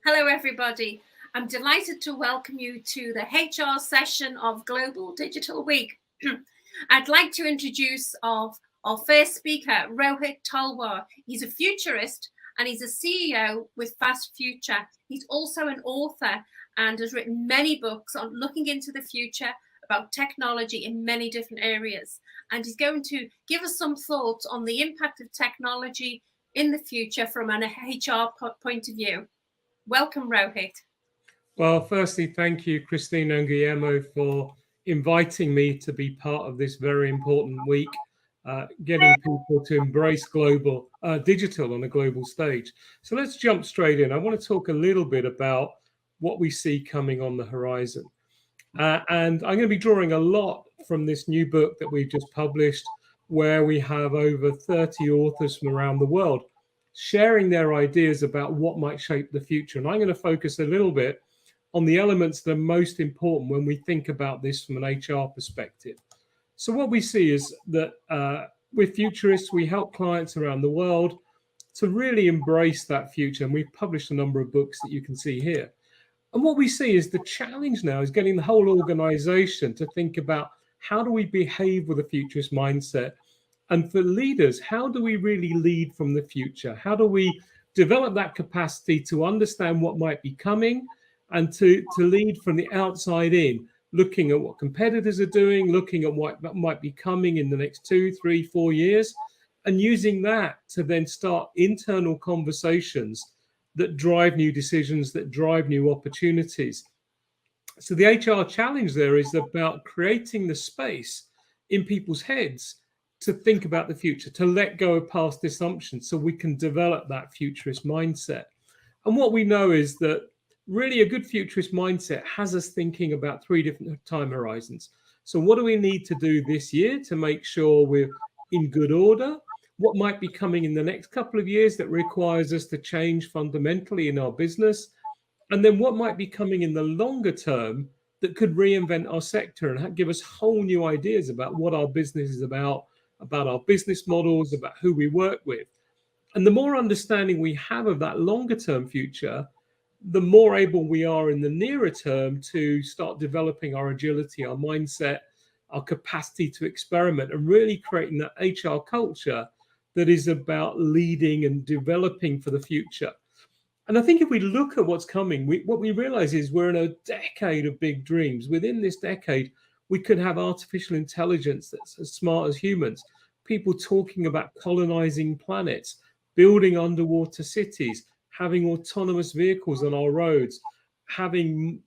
Hello, everybody. I'm delighted to welcome you to the HR session of Global Digital Week. I'd like to introduce our first speaker, Rohit Talwar. He's a futurist and he's a CEO with Fast Future. He's also an author and has written many books on looking into the future about technology in many different areas. And he's going to give us some thoughts on the impact of technology in the future from an HR point of view. Welcome, Rohit. Well, firstly, thank you, Christina and Guillermo, for inviting me to be part of this very important week, getting people to embrace global digital on a global stage. So let's jump straight in. I want to talk a little bit about what we see coming on the horizon. And I'm going to be drawing a lot from this new book that we've just published, where we have over 30 authors from around the world sharing their ideas about what might shape the future. And I'm going to focus a little bit on the elements that are most important when we think about this from an HR perspective. So what we see is that with Futurists, we help clients around the world to really embrace that future. And we've published a number of books that you can see here. And what we see is the challenge now is getting the whole organization to think about how do we behave with a futurist mindset? And for leaders, how do we really lead from the future? How do we develop that capacity to understand what might be coming and to lead from the outside in, looking at what competitors are doing, looking at what might be coming in the next 2, 3, 4 years, and using that to then start internal conversations that drive new decisions, that drive new opportunities. So the HR challenge there is about creating the space in people's heads to think about the future, to let go of past assumptions so we can develop that futurist mindset. And what we know is that really a good futurist mindset has us thinking about 3 different time horizons. So what do we need to do this year to make sure we're in good order? What might be coming in the next couple of years that requires us to change fundamentally in our business? And then what might be coming in the longer term that could reinvent our sector and give us whole new ideas about what our business is about our business models, about who we work with. And the more understanding we have of that longer term future, the more able we are in the nearer term to start developing our agility, our mindset, our capacity to experiment, and really creating that HR culture that is about leading and developing for the future. And I think if we look at what's coming, what we realize is we're in a decade of big dreams. Within this decade, we could have artificial intelligence that's as smart as humans, people talking about colonizing planets, building underwater cities, having autonomous vehicles on our roads, having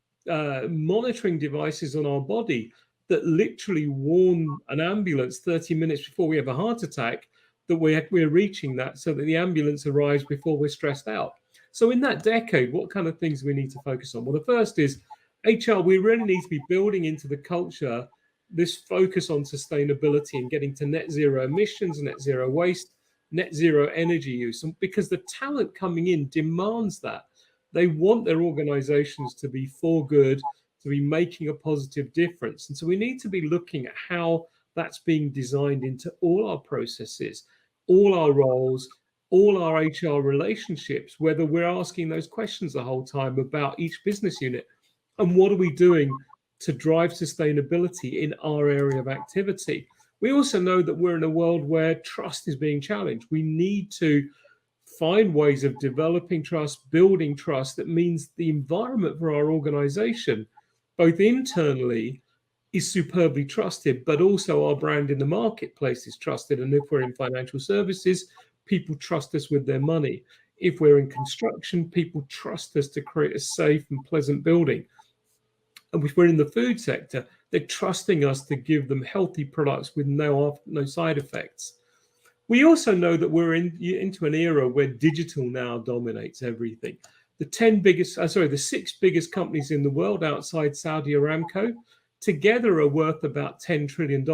monitoring devices on our body that literally warn an ambulance 30 minutes before we have a heart attack that we're reaching that, so that the ambulance arrives before we're stressed out. So in that decade, what kind of things we need to focus on? Well, the first is HR, we really need to be building into the culture this focus on sustainability and getting to net zero emissions, net zero waste, net zero energy use. And because the talent coming in demands that. They want their organizations to be for good, to be making a positive difference. And so we need to be looking at how that's being designed into all our processes, all our roles, all our HR relationships, whether we're asking those questions the whole time about each business unit and what are we doing to drive sustainability in our area of activity. We also know that we're in a world where trust is being challenged. We need to find ways of developing trust, building trust. That means the environment for our organization, both internally, is superbly trusted, but also our brand in the marketplace is trusted. And if we're in financial services, people trust us with their money. If we're in construction, people trust us to create a safe and pleasant building. And if we're in the food sector, they're trusting us to give them healthy products with no side effects. We also know that we're into an era where digital now dominates everything. The 6 biggest companies in the world outside Saudi Aramco together are worth about $10 trillion.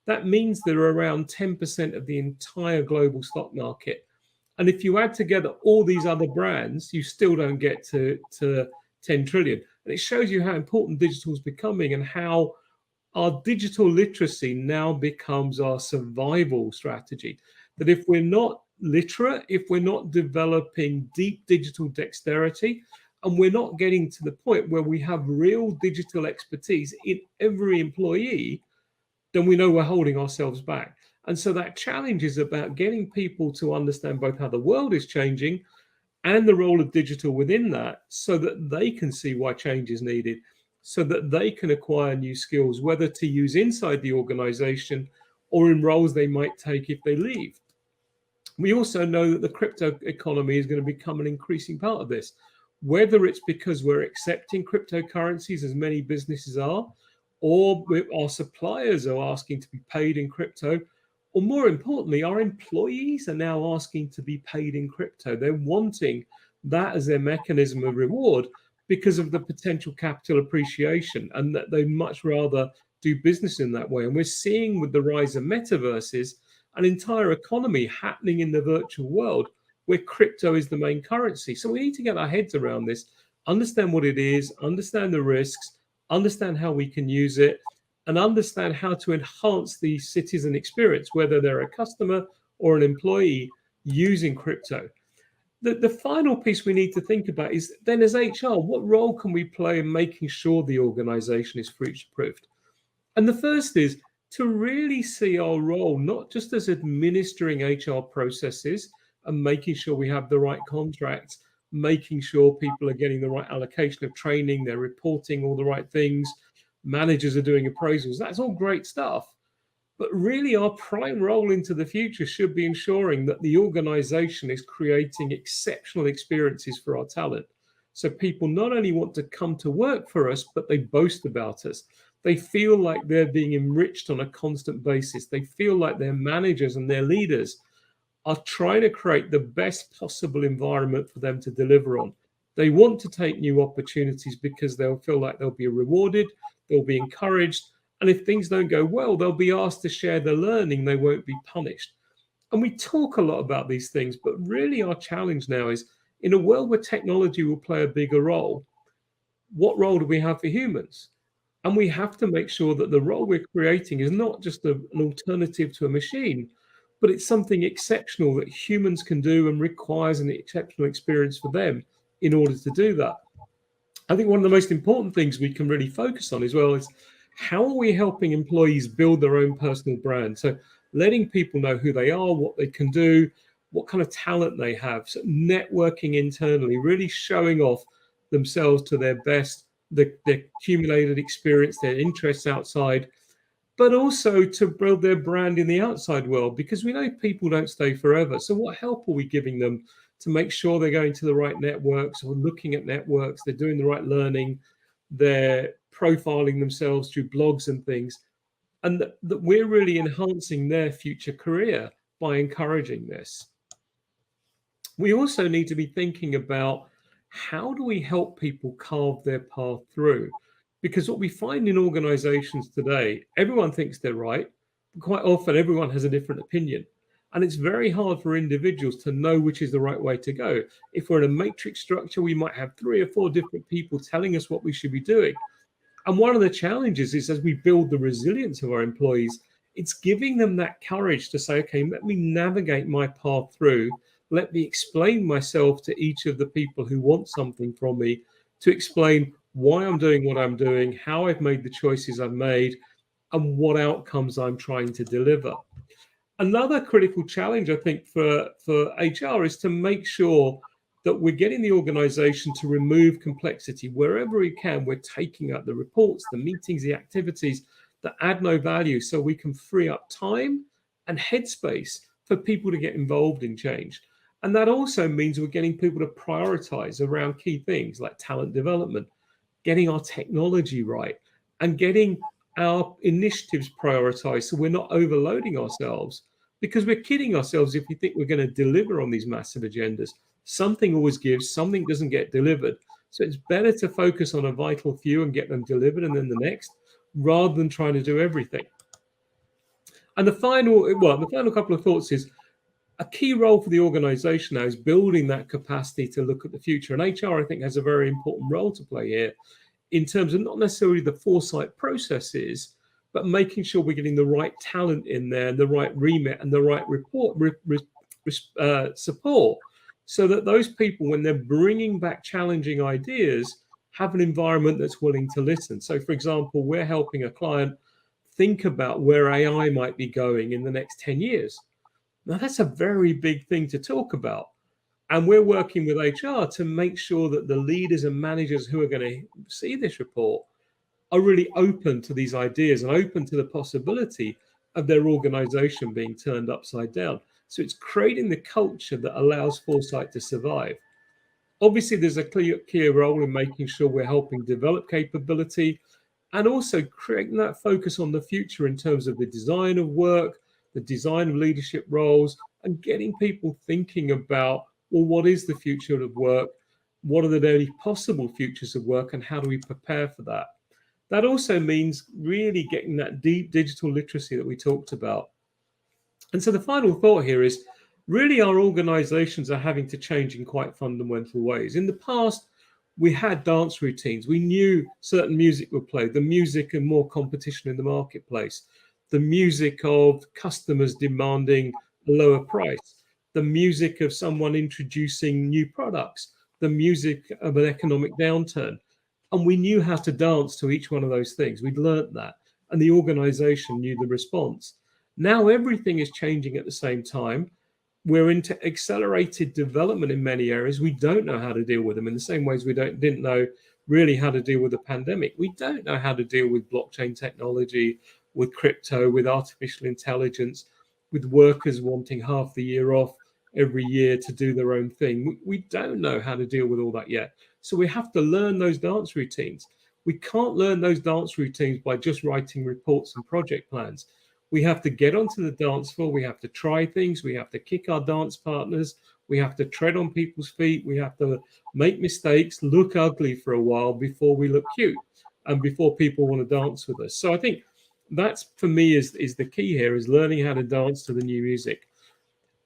That means they're around 10% of the entire global stock market. And if you add together all these other brands, you still don't get to 10 trillion. And it shows you how important digital is becoming and how our digital literacy now becomes our survival strategy. That if we're not literate, if we're not developing deep digital dexterity, And we're not getting to the point where we have real digital expertise in every employee, then we know we're holding ourselves back. And so that challenge is about getting people to understand both how the world is changing and the role of digital within that, so that they can see why change is needed, so that they can acquire new skills, whether to use inside the organization or in roles they might take if they leave. We also know that the crypto economy is going to become an increasing part of this, whether it's because we're accepting cryptocurrencies, as many businesses are, or our suppliers are asking to be paid in crypto, or more importantly, our employees are now asking to be paid in crypto. They're wanting that as their mechanism of reward because of the potential capital appreciation, and that they much rather do business in that way. And we're seeing with the rise of metaverses, an entire economy happening in the virtual world where crypto is the main currency. So we need to get our heads around this, understand what it is, understand the risks, understand how we can use it, and understand how to enhance the citizen experience, whether they're a customer or an employee using crypto. The final piece we need to think about is then, as HR, what role can we play in making sure the organization is future proofed? And the first is to really see our role not just as administering HR processes and making sure we have the right contracts, making sure people are getting the right allocation of training, they're reporting all the right things, managers are doing appraisals. That's all great stuff. But really, our prime role into the future should be ensuring that the organization is creating exceptional experiences for our talent. So people not only want to come to work for us, but they boast about us. They feel like they're being enriched on a constant basis. They feel like their managers and their leaders are trying to create the best possible environment for them to deliver on. They want to take new opportunities because they'll feel like they'll be rewarded, they'll be encouraged, and if things don't go well, they'll be asked to share the learning, they won't be punished. And we talk a lot about these things, but really our challenge now is, in a world where technology will play a bigger role, what role do we have for humans? And we have to make sure that the role we're creating is not just an alternative to a machine, but it's something exceptional that humans can do and requires an exceptional experience for them in order to do that. I think one of the most important things we can really focus on as well is, how are we helping employees build their own personal brand? So letting people know who they are, what they can do, what kind of talent they have. So networking internally, really showing off themselves to their best, their accumulated experience, their interests outside, but also to build their brand in the outside world, because we know people don't stay forever. So what help are we giving them to make sure they're going to the right networks, or looking at networks, they're doing the right learning, they're profiling themselves through blogs and things, and that we're really enhancing their future career by encouraging this. We also need to be thinking about, how do we help people carve their path through? Because what we find in organizations today, everyone thinks they're right, but quite often everyone has a different opinion. And it's very hard for individuals to know which is the right way to go. If we're in a matrix structure, we might have 3 or 4 different people telling us what we should be doing. And one of the challenges is, as we build the resilience of our employees, it's giving them that courage to say, okay, let me navigate my path through. Let me explain myself to each of the people who want something from me, to explain why I'm doing what I'm doing, how I've made the choices I've made, and what outcomes I'm trying to deliver. Another critical challenge, I think, for HR is to make sure that we're getting the organization to remove complexity wherever we can. We're taking out the reports, the meetings, the activities that add no value, so we can free up time and headspace for people to get involved in change. And that also means we're getting people to prioritize around key things like talent development, getting our technology right, and getting our initiatives prioritized, so we're not overloading ourselves, because we're kidding ourselves if we think we're going to deliver on these massive agendas. Something always gives, something doesn't get delivered. So it's better to focus on a vital few and get them delivered, and then the next, rather than trying to do everything. And the final couple of thoughts is, a key role for the organization now is building that capacity to look at the future. And HR, I think, has a very important role to play here, in terms of not necessarily the foresight processes, but making sure we're getting the right talent in there, the right remit, and the right support, so that those people, when they're bringing back challenging ideas, have an environment that's willing to listen. So, for example, we're helping a client think about where AI might be going in the next 10 years. Now, that's a very big thing to talk about. And we're working with HR to make sure that the leaders and managers who are going to see this report are really open to these ideas and open to the possibility of their organization being turned upside down. So it's creating the culture that allows foresight to survive. Obviously, there's a clear role in making sure we're helping develop capability and also creating that focus on the future in terms of the design of work, the design of leadership roles, and getting people thinking about, well, what is the future of work? What are the only possible futures of work, and how do we prepare for that? That also means really getting that deep digital literacy that we talked about. And so the final thought here is really our organizations are having to change in quite fundamental ways. In the past, we had dance routines. We knew certain music would play, the music of more competition in the marketplace, the music of customers demanding a lower price, the music of someone introducing new products, the music of an economic downturn. And we knew how to dance to each one of those things. We'd learnt that. And the organization knew the response. Now everything is changing at the same time. We're into accelerated development in many areas. We don't know how to deal with them in the same ways we didn't know really how to deal with the pandemic. We don't know how to deal with blockchain technology, with crypto, with artificial intelligence, with workers wanting half the year off every year to do their own thing. We don't know how to deal with all that yet. So we have to learn those dance routines. We can't learn those dance routines by just writing reports and project plans. We have to get onto the dance floor. We have to try things. We have to kick our dance partners. We have to tread on people's feet. We have to make mistakes, look ugly for a while before we look cute and before people want to dance with us. So I think that's, for me, is the key here, is learning how to dance to the new music.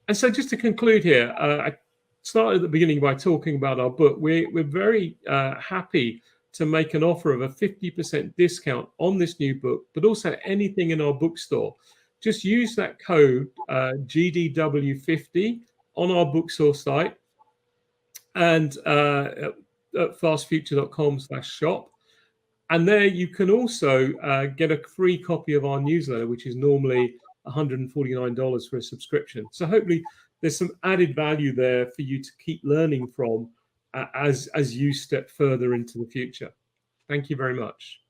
And so just to conclude here, I started at the beginning by talking about our book. We're very happy to make an offer of a 50% discount on this new book, but also anything in our bookstore. Just use that code GDW50 on our bookstore site and at fastfuture.com/shop. And there you can also get a free copy of our newsletter, which is normally $149 for a subscription. So hopefully there's some added value there for you to keep learning from as you step further into the future. Thank you very much.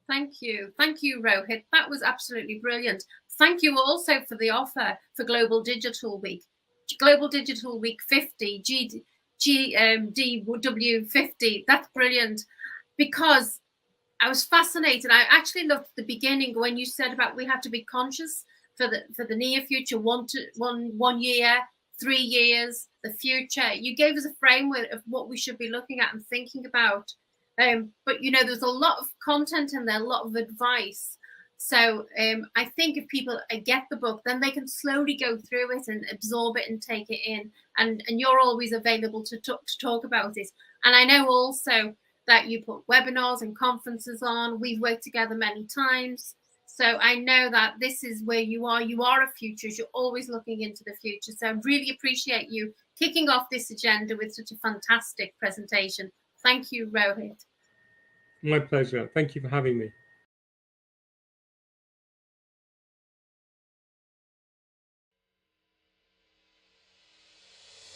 Thank you, Rohit. That was absolutely brilliant. Thank you also for the offer for Global Digital Week. Global Digital Week 50, GDW50. That's brilliant, because I was fascinated. I actually loved the beginning when you said about we have to be conscious for the near future, 1 year, 3 years, the future. You gave us a framework of what we should be looking at and thinking about. But there's a lot of content in there, a lot of advice. So I think if people get the book, then they can slowly go through it and absorb it and take it in. And you're always available to talk about it. And I know also that you put webinars and conferences on. We've worked together many times. So I know that this is where you are. You are a futurist. You're always looking into the future. So I really appreciate you kicking off this agenda with such a fantastic presentation. Thank you, Rohit. My pleasure. Thank you for having me.